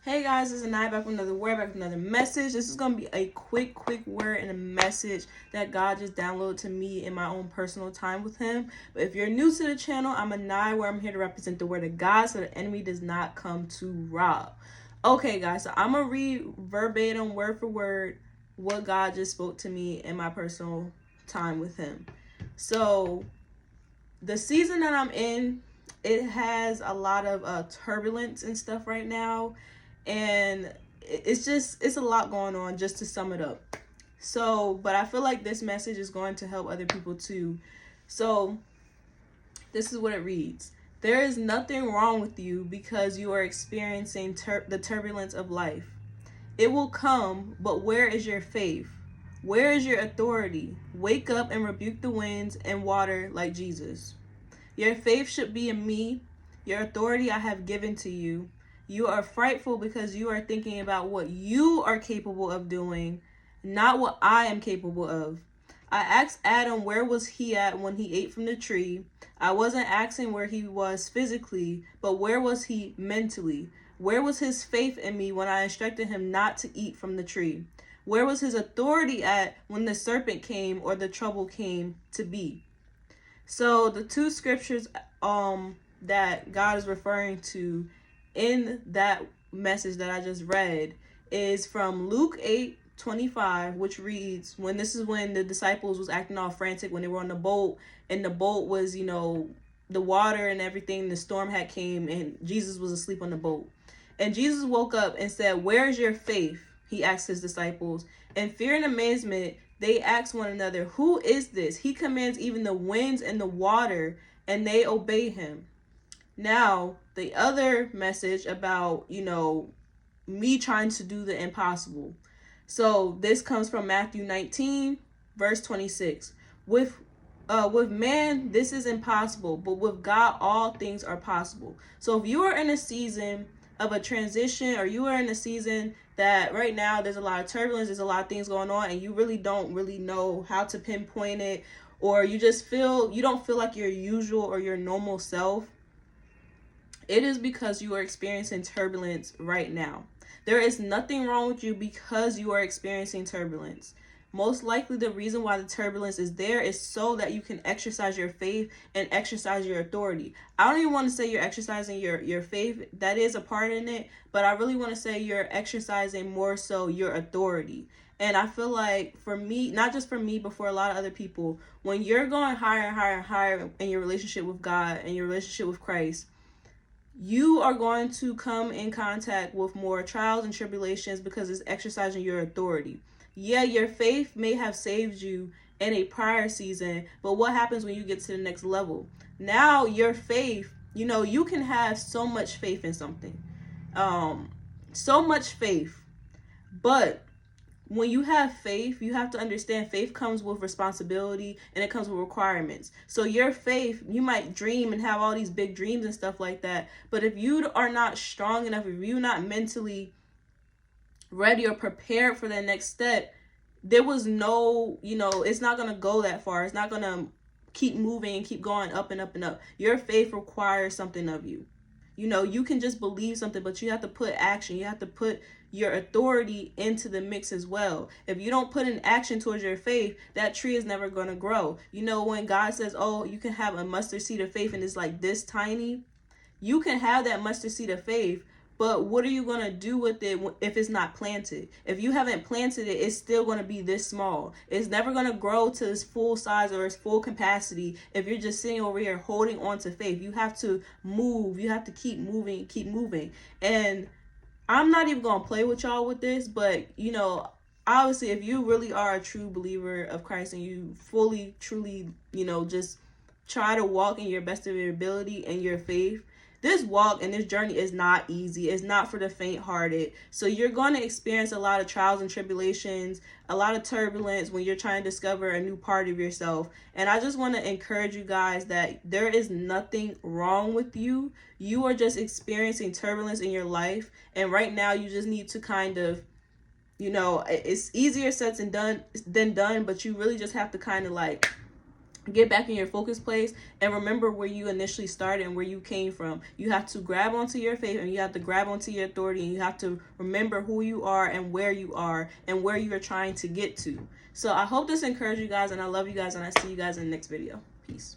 Hey guys, this is Anaya back with another word, back with another message. This is going to be a quick word and a message that God just downloaded to me in my own personal time with him. But if you're new to the channel, I'm Anaya, where I'm here to represent the word of God so the enemy does not come to rob. Okay guys, so I'm going to read verbatim, word for word, what God just spoke to me in my personal time with him. So the season that I'm in, it has a lot of turbulence and stuff right now. And it's a lot going on, just to sum it up. So, but I feel like this message is going to help other people too. So, this is what it reads. There is nothing wrong with you because you are experiencing the turbulence of life. It will come, but where is your faith? Where is your authority? Wake up and rebuke the winds and water like Jesus. Your faith should be in me. Your authority I have given to you. You are frightful because you are thinking about what you are capable of doing, not what I am capable of. I asked Adam where was he at when he ate from the tree. I wasn't asking where he was physically, but where was he mentally? Where was his faith in me when I instructed him not to eat from the tree? Where was his authority at when the serpent came or the trouble came to be? So the two scriptures that God is referring to in that message that I just read is from Luke 8:25, which reads, when the disciples was acting all frantic when they were on the boat, and the boat was, the water and everything, the storm had came, and Jesus was asleep on the boat. And Jesus woke up and said, "Where is your faith?" He asked his disciples. In fear and amazement, they asked one another, "Who is this? He commands even the winds and the water, and they obey him." Now, the other message about, me trying to do the impossible. So this comes from Matthew 19, verse 26. With man, this is impossible, but with God, all things are possible. So if you are in a season of a transition, or you are in a season that right now there's a lot of turbulence, there's a lot of things going on, and you don't really know how to pinpoint it, or you don't feel like your usual or your normal self, it is because you are experiencing turbulence right now. There is nothing wrong with you because you are experiencing turbulence. Most likely the reason why the turbulence is there is so that you can exercise your faith and exercise your authority. I don't even want to say you're exercising your faith. That is a part in it. But I really want to say you're exercising more so your authority. And I feel like for me, not just for me, but for a lot of other people, when you're going higher and higher and higher in your relationship with God and your relationship with Christ, you are going to come in contact with more trials and tribulations because it's exercising your authority. Yeah, your faith may have saved you in a prior season, but what happens when you get to the next level? Now your faith, you can have so much faith in something. So much faith. But when you have faith, you have to understand faith comes with responsibility and it comes with requirements. So your faith, you might dream and have all these big dreams and stuff like that. But if you are not strong enough, if you're not mentally ready or prepared for the next step, there was no, it's not going to go that far. It's not going to keep moving and keep going up and up and up. Your faith requires something of you. You can just believe something, but you have to put action. You have to put your authority into the mix as well. If you don't put an action towards your faith, that tree is never going to grow. When God says, oh, you can have a mustard seed of faith and it's like this tiny, you can have that mustard seed of faith, but what are you going to do with it if it's not planted? If you haven't planted it, it's still going to be this small. It's never going to grow to its full size or its full capacity if you're just sitting over here holding on to faith. You have to move. You have to keep moving. And I'm not even going to play with y'all with this, but, obviously, if you really are a true believer of Christ and you fully, truly, just try to walk in your best of your ability and your faith, this walk and this journey is not easy. It's not for the faint-hearted. So you're going to experience a lot of trials and tribulations, a lot of turbulence when you're trying to discover a new part of yourself. And I just want to encourage you guys that there is nothing wrong with you. You are just experiencing turbulence in your life. And right now you just need to kind of, it's easier said than done, but you really just have to kind of get back in your focus place and remember where you initially started and where you came from. You have to grab onto your faith, and you have to grab onto your authority, and you have to remember who you are and where you are and where you are trying to get to. So I hope this encouraged you guys, and I love you guys, and I see you guys in the next video. Peace.